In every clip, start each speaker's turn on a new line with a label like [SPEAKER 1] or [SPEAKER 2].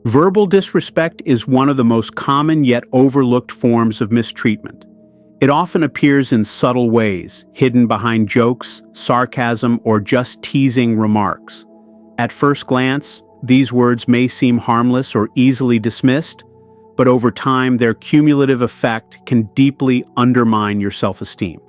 [SPEAKER 1] Verbal disrespect is one of the most common yet overlooked forms of mistreatment. It often appears in subtle ways, hidden behind jokes, sarcasm, or just teasing remarks. At first glance, these words may seem harmless or easily dismissed, but over time their cumulative effect can deeply undermine your self-esteem.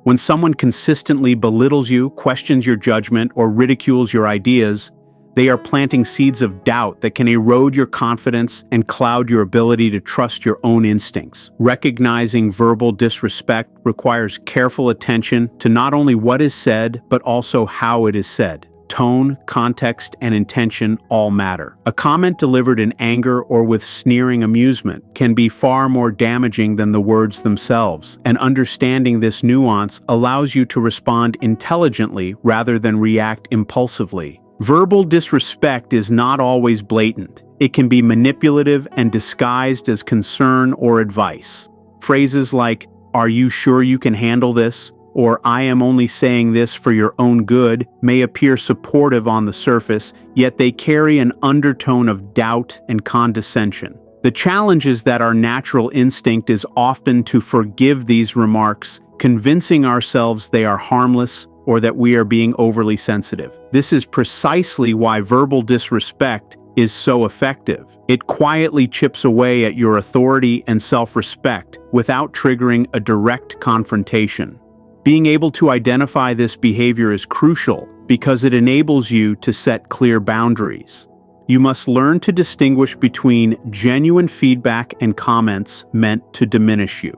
[SPEAKER 1] When someone consistently belittles you, questions your judgment, or ridicules your ideas, they are planting seeds of doubt that can erode your confidence and cloud your ability to trust your own instincts. Recognizing verbal disrespect requires careful attention to not only what is said, but also how it is said. Tone, context, and intention all matter. A comment delivered in anger or with sneering amusement can be far more damaging than the words themselves, and understanding this nuance allows you to respond intelligently rather than react impulsively. Verbal disrespect is not always blatant. It can be manipulative and disguised as concern or advice. Phrases like, "Are you sure you can handle this?" or "I am only saying this for your own good," may appear supportive on the surface, yet they carry an undertone of doubt and condescension. The challenge is that our natural instinct is often to forgive these remarks, convincing ourselves they are harmless or that we are being overly sensitive. This is precisely why verbal disrespect is so effective. It quietly chips away at your authority and self-respect without triggering a direct confrontation. Being able to identify this behavior is crucial because it enables you to set clear boundaries. You must learn to distinguish between genuine feedback and comments meant to diminish you.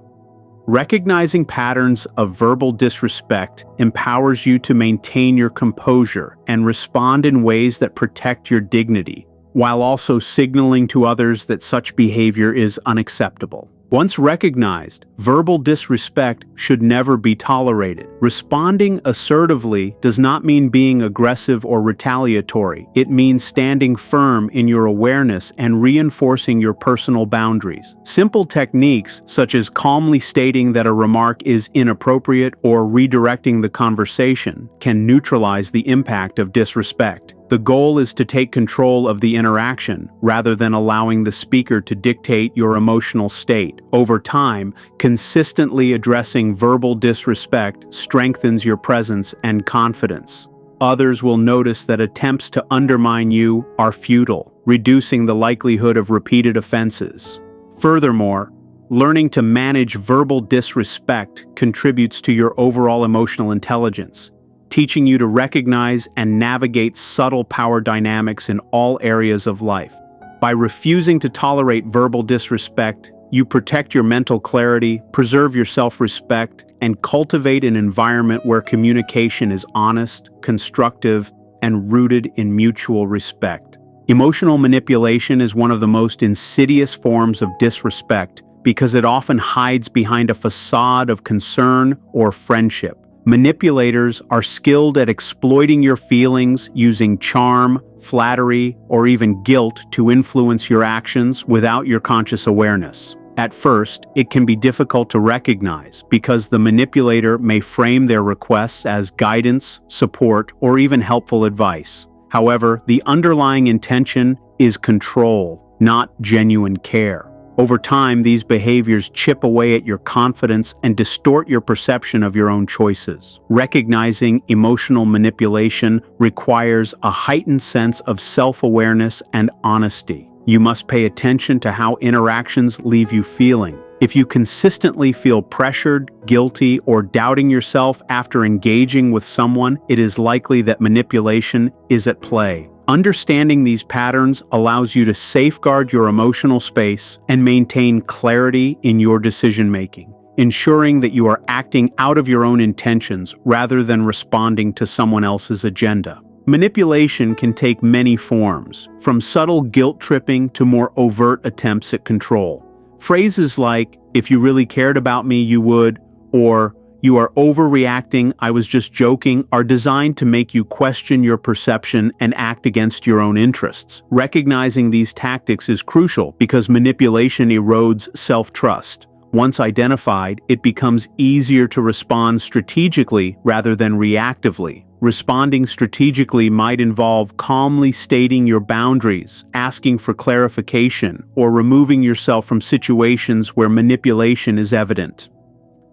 [SPEAKER 1] Recognizing patterns of verbal disrespect empowers you to maintain your composure and respond in ways that protect your dignity, while also signaling to others that such behavior is unacceptable. Once recognized, verbal disrespect should never be tolerated. Responding assertively does not mean being aggressive or retaliatory. It means standing firm in your awareness and reinforcing your personal boundaries. Simple techniques, such as calmly stating that a remark is inappropriate or redirecting the conversation, can neutralize the impact of disrespect. The goal is to take control of the interaction rather than allowing the speaker to dictate your emotional state. Over time, consistently addressing verbal disrespect strengthens your presence and confidence. Others will notice that attempts to undermine you are futile, reducing the likelihood of repeated offenses. Furthermore, learning to manage verbal disrespect contributes to your overall emotional intelligence, teaching you to recognize and navigate subtle power dynamics in all areas of life. By refusing to tolerate verbal disrespect, you protect your mental clarity, preserve your self-respect, and cultivate an environment where communication is honest, constructive, and rooted in mutual respect. Emotional manipulation is one of the most insidious forms of disrespect because it often hides behind a facade of concern or friendship. Manipulators are skilled at exploiting your feelings using charm, flattery, or even guilt to influence your actions without your conscious awareness. At first, it can be difficult to recognize because the manipulator may frame their requests as guidance, support, or even helpful advice. However, the underlying intention is control, not genuine care. Over time, these behaviors chip away at your confidence and distort your perception of your own choices. Recognizing emotional manipulation requires a heightened sense of self-awareness and honesty. You must pay attention to how interactions leave you feeling. If you consistently feel pressured, guilty, or doubting yourself after engaging with someone, it is likely that manipulation is at play. Understanding these patterns allows you to safeguard your emotional space and maintain clarity in your decision-making, ensuring that you are acting out of your own intentions rather than responding to someone else's agenda. Manipulation can take many forms, from subtle guilt-tripping to more overt attempts at control. Phrases like, "If you really cared about me, you would," or "You are overreacting, I was just joking," are designed to make you question your perception and act against your own interests. Recognizing these tactics is crucial because manipulation erodes self-trust. Once identified, it becomes easier to respond strategically rather than reactively. Responding strategically might involve calmly stating your boundaries, asking for clarification, or removing yourself from situations where manipulation is evident.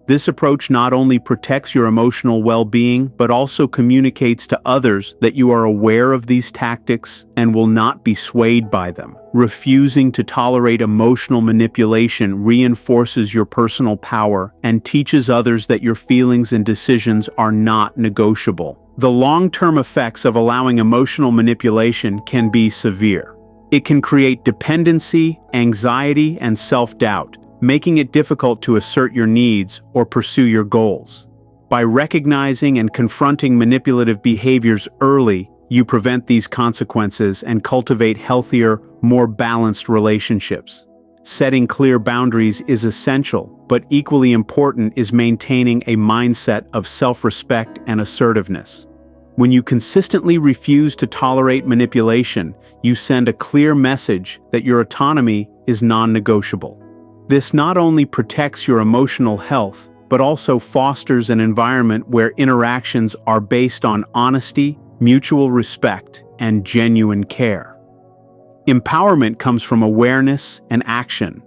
[SPEAKER 1] This approach not only protects your emotional well-being, but also communicates to others that you are aware of these tactics and will not be swayed by them. Refusing to tolerate emotional manipulation reinforces your personal power and teaches others that your feelings and decisions are not negotiable. The long-term effects of allowing emotional manipulation can be severe. It can create dependency, anxiety, and self-doubt, making it difficult to assert your needs or pursue your goals. By recognizing and confronting manipulative behaviors early, you prevent these consequences and cultivate healthier, more balanced relationships. Setting clear boundaries is essential, but equally important is maintaining a mindset of self-respect and assertiveness. When you consistently refuse to tolerate manipulation, you send a clear message that your autonomy is non-negotiable. This not only protects your emotional health, but also fosters an environment where interactions are based on honesty, mutual respect, and genuine care. Empowerment comes from awareness and action.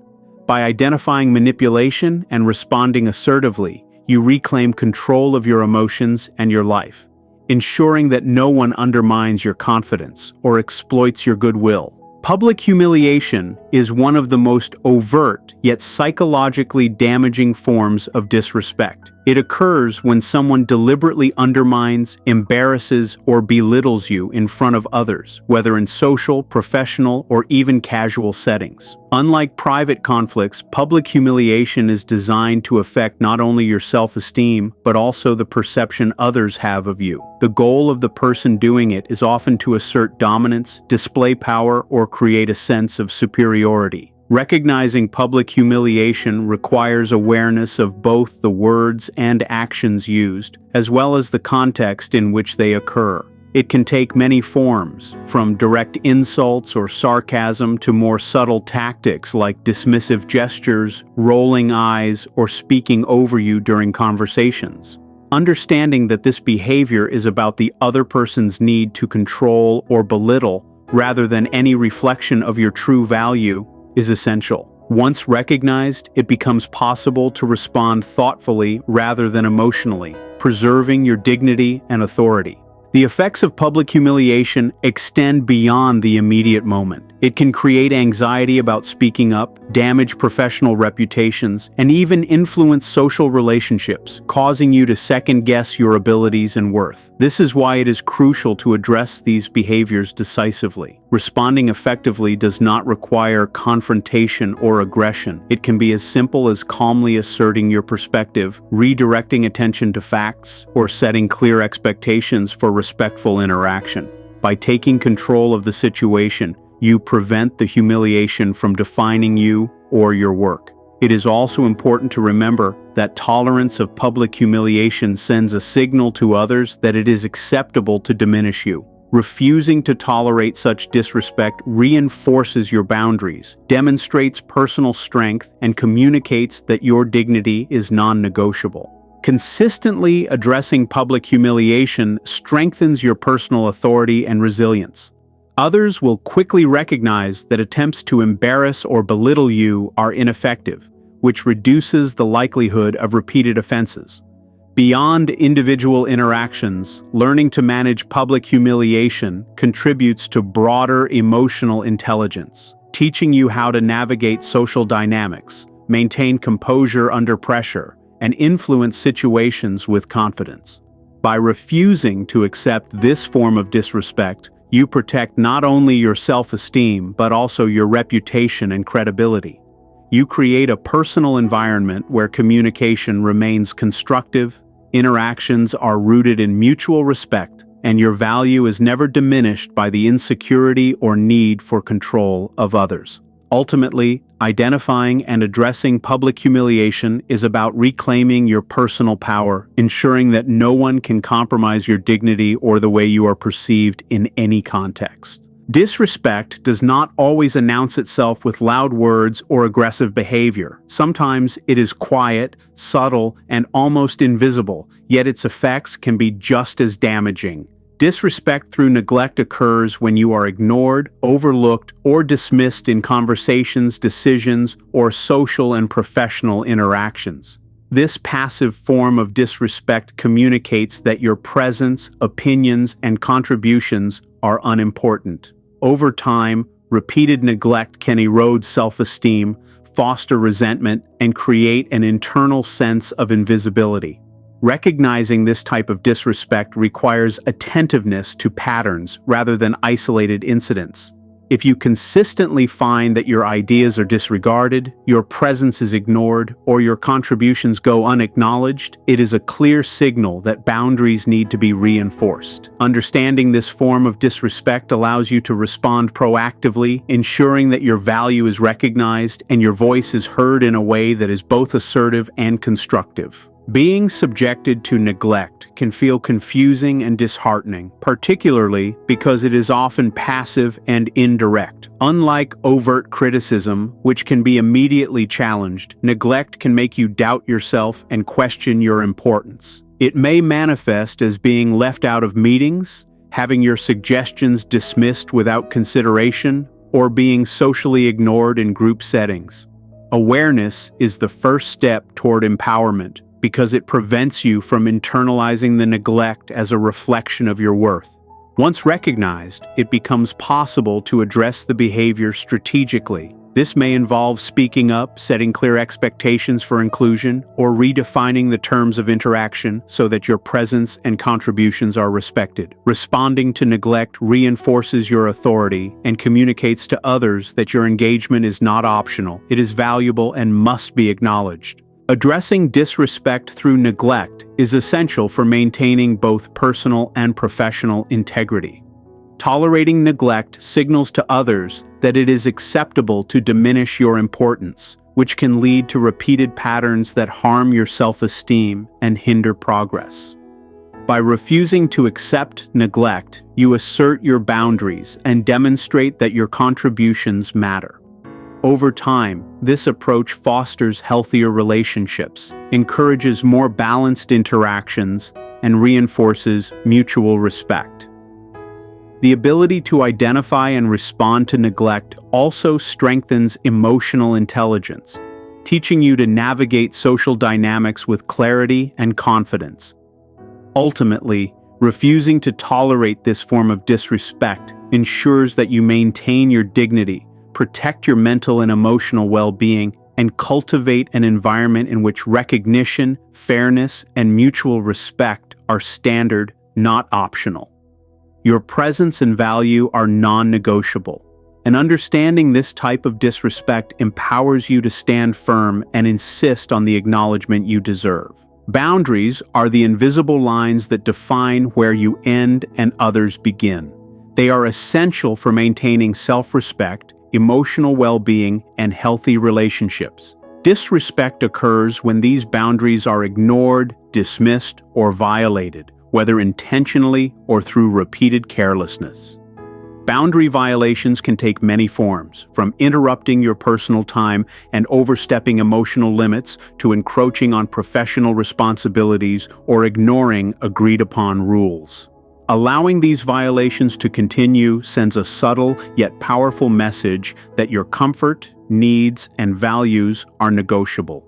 [SPEAKER 1] By identifying manipulation and responding assertively, you reclaim control of your emotions and your life, ensuring that no one undermines your confidence or exploits your goodwill. Public humiliation is one of the most overt yet psychologically damaging forms of disrespect. It occurs when someone deliberately undermines, embarrasses, or belittles you in front of others, whether in social, professional, or even casual settings. Unlike private conflicts, public humiliation is designed to affect not only your self-esteem, but also the perception others have of you. The goal of the person doing it is often to assert dominance, display power, or create a sense of superiority. Recognizing public humiliation requires awareness of both the words and actions used, as well as the context in which they occur. It can take many forms, from direct insults or sarcasm to more subtle tactics like dismissive gestures, rolling eyes, or speaking over you during conversations. Understanding that this behavior is about the other person's need to control or belittle, rather than any reflection of your true value, is essential. Once recognized, it becomes possible to respond thoughtfully rather than emotionally, preserving your dignity and authority. The effects of public humiliation extend beyond the immediate moment. It can create anxiety about speaking up, damage professional reputations, and even influence social relationships, causing you to second-guess your abilities and worth. This is why it is crucial to address these behaviors decisively. Responding effectively does not require confrontation or aggression. It can be as simple as calmly asserting your perspective, redirecting attention to facts, or setting clear expectations for respectful interaction. By taking control of the situation, you prevent the humiliation from defining you or your work. It is also important to remember that tolerance of public humiliation sends a signal to others that it is acceptable to diminish you. Refusing to tolerate such disrespect reinforces your boundaries, demonstrates personal strength, and communicates that your dignity is non-negotiable. Consistently addressing public humiliation strengthens your personal authority and resilience. Others will quickly recognize that attempts to embarrass or belittle you are ineffective, which reduces the likelihood of repeated offenses. Beyond individual interactions, learning to manage public humiliation contributes to broader emotional intelligence, teaching you how to navigate social dynamics, maintain composure under pressure, and influence situations with confidence. By refusing to accept this form of disrespect, you protect not only your self-esteem, but also your reputation and credibility. You create a personal environment where communication remains constructive, interactions are rooted in mutual respect, and your value is never diminished by the insecurity or need for control of others. Ultimately, identifying and addressing public humiliation is about reclaiming your personal power, ensuring that no one can compromise your dignity or the way you are perceived in any context. Disrespect does not always announce itself with loud words or aggressive behavior. Sometimes it is quiet, subtle, and almost invisible, yet its effects can be just as damaging. Disrespect through neglect occurs when you are ignored, overlooked, or dismissed in conversations, decisions, or social and professional interactions. This passive form of disrespect communicates that your presence, opinions, and contributions are unimportant. Over time, repeated neglect can erode self-esteem, foster resentment, and create an internal sense of invisibility. Recognizing this type of disrespect requires attentiveness to patterns rather than isolated incidents. If you consistently find that your ideas are disregarded, your presence is ignored, or your contributions go unacknowledged, it is a clear signal that boundaries need to be reinforced. Understanding this form of disrespect allows you to respond proactively, ensuring that your value is recognized and your voice is heard in a way that is both assertive and constructive. Being subjected to neglect can feel confusing and disheartening, particularly because it is often passive and indirect. Unlike overt criticism, which can be immediately challenged, neglect can make you doubt yourself and question your importance. It may manifest as being left out of meetings, having your suggestions dismissed without consideration, or being socially ignored in group settings. Awareness is the first step toward empowerment, because it prevents you from internalizing the neglect as a reflection of your worth. Once recognized, it becomes possible to address the behavior strategically. This may involve speaking up, setting clear expectations for inclusion, or redefining the terms of interaction so that your presence and contributions are respected. Responding to neglect reinforces your authority and communicates to others that your engagement is not optional. It is valuable and must be acknowledged. Addressing disrespect through neglect is essential for maintaining both personal and professional integrity. Tolerating neglect signals to others that it is acceptable to diminish your importance, which can lead to repeated patterns that harm your self-esteem and hinder progress. By refusing to accept neglect, you assert your boundaries and demonstrate that your contributions matter. Over time, this approach fosters healthier relationships, encourages more balanced interactions, and reinforces mutual respect. The ability to identify and respond to neglect also strengthens emotional intelligence, teaching you to navigate social dynamics with clarity and confidence. Ultimately, refusing to tolerate this form of disrespect ensures that you maintain your dignity, protect your mental and emotional well-being, and cultivate an environment in which recognition, fairness, and mutual respect are standard, not optional. Your presence and value are non-negotiable, and understanding this type of disrespect empowers you to stand firm and insist on the acknowledgement you deserve. Boundaries are the invisible lines that define where you end and others begin. They are essential for maintaining self-respect, emotional well-being, and healthy relationships. Disrespect occurs when these boundaries are ignored, dismissed, or violated, whether intentionally or through repeated carelessness. Boundary violations can take many forms, from interrupting your personal time and overstepping emotional limits to encroaching on professional responsibilities or ignoring agreed-upon rules. Allowing these violations to continue sends a subtle yet powerful message that your comfort, needs, and values are negotiable.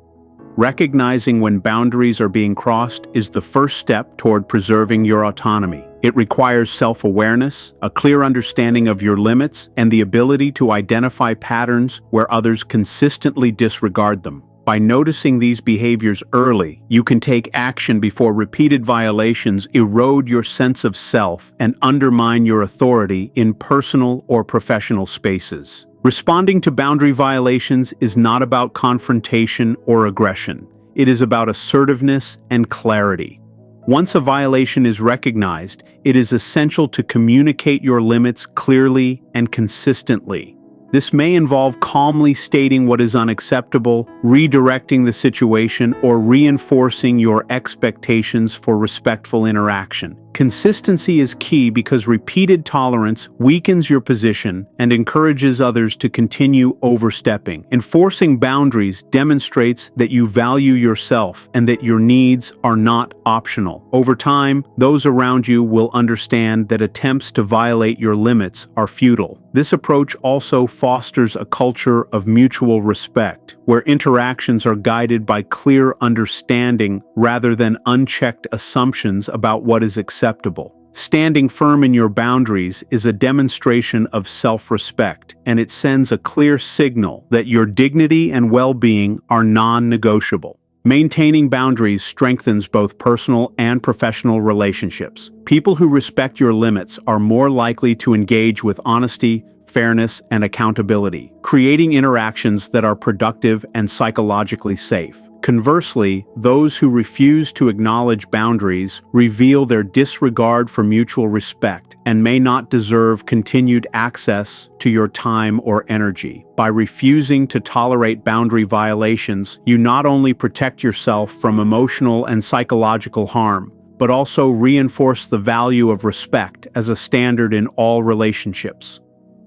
[SPEAKER 1] Recognizing when boundaries are being crossed is the first step toward preserving your autonomy. It requires self-awareness, a clear understanding of your limits, and the ability to identify patterns where others consistently disregard them. By noticing these behaviors early, you can take action before repeated violations erode your sense of self and undermine your authority in personal or professional spaces. Responding to boundary violations is not about confrontation or aggression. It is about assertiveness and clarity. Once a violation is recognized, it is essential to communicate your limits clearly and consistently. This may involve calmly stating what is unacceptable, redirecting the situation, or reinforcing your expectations for respectful interaction. Consistency is key because repeated tolerance weakens your position and encourages others to continue overstepping. Enforcing boundaries demonstrates that you value yourself and that your needs are not optional. Over time, those around you will understand that attempts to violate your limits are futile. This approach also fosters a culture of mutual respect, where interactions are guided by clear understanding rather than unchecked assumptions about what is acceptable. Standing firm in your boundaries is a demonstration of self-respect, and it sends a clear signal that your dignity and well-being are non-negotiable. Maintaining boundaries strengthens both personal and professional relationships. People who respect your limits are more likely to engage with honesty, fairness, and accountability, creating interactions that are productive and psychologically safe. Conversely, those who refuse to acknowledge boundaries reveal their disregard for mutual respect and may not deserve continued access to your time or energy. By refusing to tolerate boundary violations, you not only protect yourself from emotional and psychological harm, but also reinforce the value of respect as a standard in all relationships.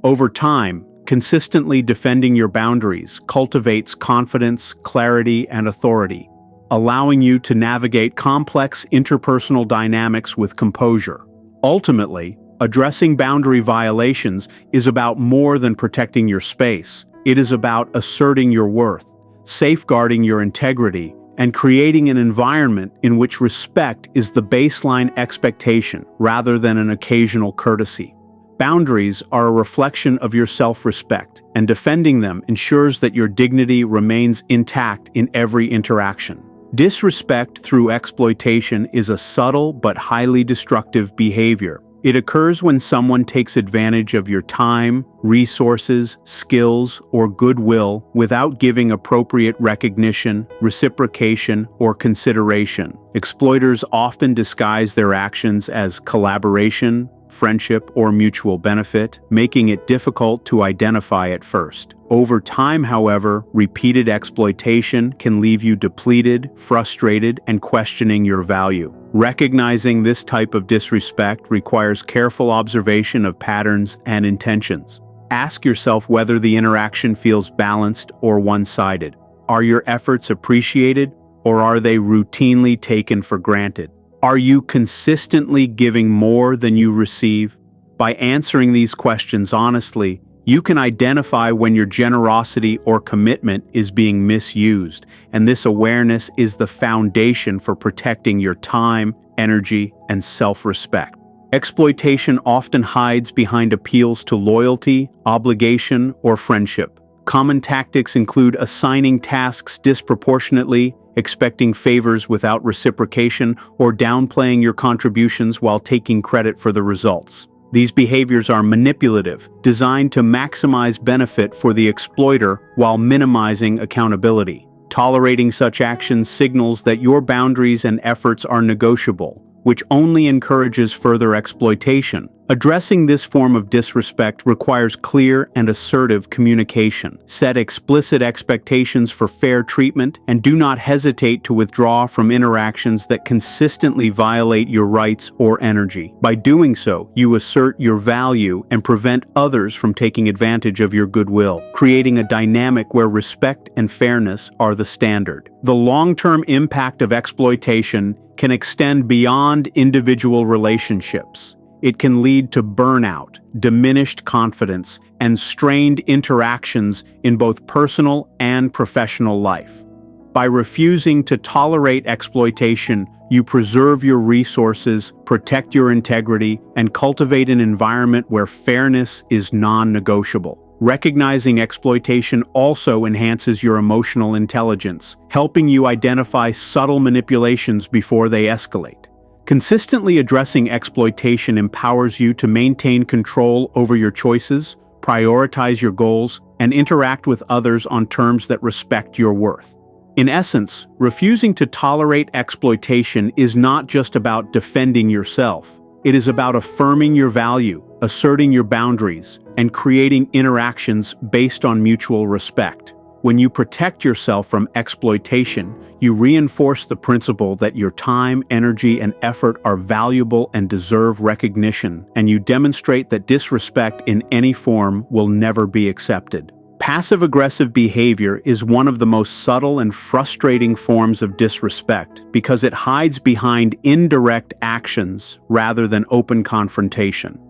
[SPEAKER 1] Over time, consistently defending your boundaries cultivates confidence, clarity, and authority, allowing you to navigate complex interpersonal dynamics with composure. Ultimately, addressing boundary violations is about more than protecting your space. It is about asserting your worth, safeguarding your integrity, and creating an environment in which respect is the baseline expectation rather than an occasional courtesy. Boundaries are a reflection of your self-respect, and defending them ensures that your dignity remains intact in every interaction. Disrespect through exploitation is a subtle but highly destructive behavior. It occurs when someone takes advantage of your time, resources, skills, or goodwill without giving appropriate recognition, reciprocation, or consideration. Exploiters often disguise their actions as collaboration, friendship, or mutual benefit, making it difficult to identify at first. Over time, however, repeated exploitation can leave you depleted, frustrated, and questioning your value. Recognizing this type of disrespect requires careful observation of patterns and intentions. Ask yourself whether the interaction feels balanced or one-sided. Are your efforts appreciated, or are they routinely taken for granted? Are you consistently giving more than you receive? By answering these questions honestly, you can identify when your generosity or commitment is being misused, and this awareness is the foundation for protecting your time, energy, and self-respect. Exploitation often hides behind appeals to loyalty, obligation, or friendship. Common tactics include assigning tasks disproportionately, expecting favors without reciprocation, or downplaying your contributions while taking credit for the results. These behaviors are manipulative, designed to maximize benefit for the exploiter while minimizing accountability. Tolerating such actions signals that your boundaries and efforts are negotiable, which only encourages further exploitation. Addressing this form of disrespect requires clear and assertive communication. Set explicit expectations for fair treatment and do not hesitate to withdraw from interactions that consistently violate your rights or energy. By doing so, you assert your value and prevent others from taking advantage of your goodwill, creating a dynamic where respect and fairness are the standard. The long-term impact of exploitation can extend beyond individual relationships. It can lead to burnout, diminished confidence, and strained interactions in both personal and professional life. By refusing to tolerate exploitation, you preserve your resources, protect your integrity, and cultivate an environment where fairness is non-negotiable. Recognizing exploitation also enhances your emotional intelligence, helping you identify subtle manipulations before they escalate. Consistently addressing exploitation empowers you to maintain control over your choices, prioritize your goals, and interact with others on terms that respect your worth. In essence, refusing to tolerate exploitation is not just about defending yourself. It is about affirming your value, asserting your boundaries, and creating interactions based on mutual respect. When you protect yourself from exploitation, you reinforce the principle that your time, energy, and effort are valuable and deserve recognition, and you demonstrate that disrespect in any form will never be accepted. Passive-aggressive behavior is one of the most subtle and frustrating forms of disrespect because it hides behind indirect actions rather than open confrontation.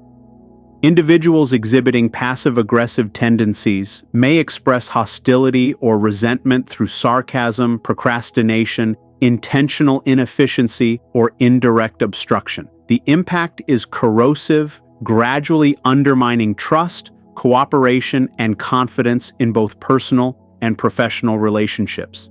[SPEAKER 1] Individuals exhibiting passive-aggressive tendencies may express hostility or resentment through sarcasm, procrastination, intentional inefficiency, or indirect obstruction. The impact is corrosive, gradually undermining trust, cooperation, and confidence in both personal and professional relationships.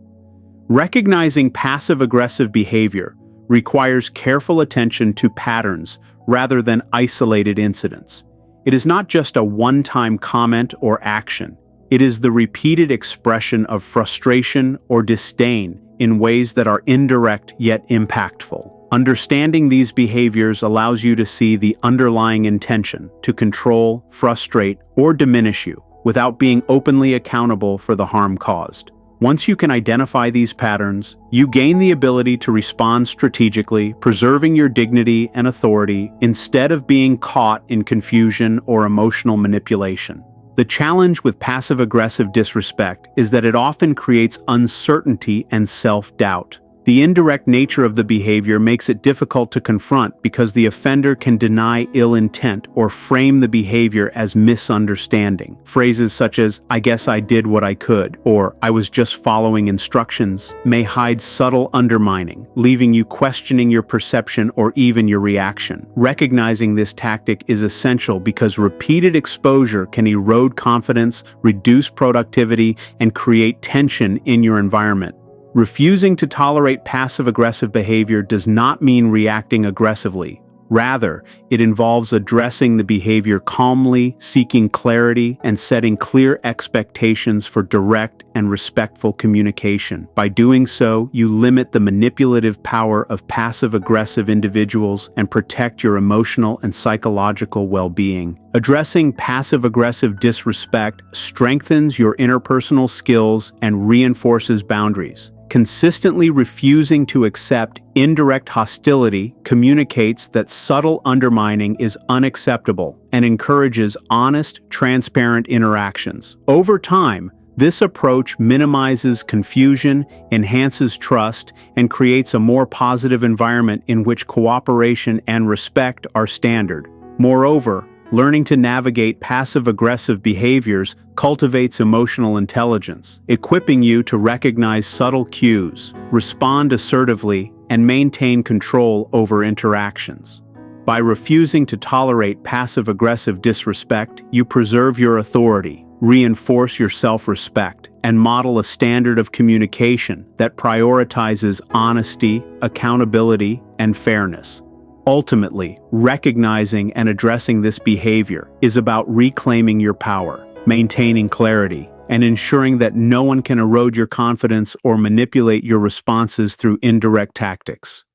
[SPEAKER 1] Recognizing passive-aggressive behavior requires careful attention to patterns rather than isolated incidents. It is not just a one-time comment or action. It is the repeated expression of frustration or disdain in ways that are indirect yet impactful. Understanding these behaviors allows you to see the underlying intention to control, frustrate, or diminish you without being openly accountable for the harm caused. Once you can identify these patterns, you gain the ability to respond strategically, preserving your dignity and authority instead of being caught in confusion or emotional manipulation. The challenge with passive-aggressive disrespect is that it often creates uncertainty and self-doubt. The indirect nature of the behavior makes it difficult to confront because the offender can deny ill intent or frame the behavior as misunderstanding. Phrases such as, "I guess I did what I could," or "I was just following instructions," may hide subtle undermining, leaving you questioning your perception or even your reaction. Recognizing this tactic is essential because repeated exposure can erode confidence, reduce productivity, and create tension in your environment. Refusing to tolerate passive-aggressive behavior does not mean reacting aggressively. Rather, it involves addressing the behavior calmly, seeking clarity, and setting clear expectations for direct and respectful communication. By doing so, you limit the manipulative power of passive-aggressive individuals and protect your emotional and psychological well-being. Addressing passive-aggressive disrespect strengthens your interpersonal skills and reinforces boundaries. Consistently refusing to accept indirect hostility communicates that subtle undermining is unacceptable and encourages honest, transparent interactions. Over time, this approach minimizes confusion, enhances trust, and creates a more positive environment in which cooperation and respect are standard. Moreover, learning to navigate passive-aggressive behaviors cultivates emotional intelligence, equipping you to recognize subtle cues, respond assertively, and maintain control over interactions. By refusing to tolerate passive-aggressive disrespect, you preserve your authority, reinforce your self-respect, and model a standard of communication that prioritizes honesty, accountability, and fairness. Ultimately, recognizing and addressing this behavior is about reclaiming your power, maintaining clarity, and ensuring that no one can erode your confidence or manipulate your responses through indirect tactics.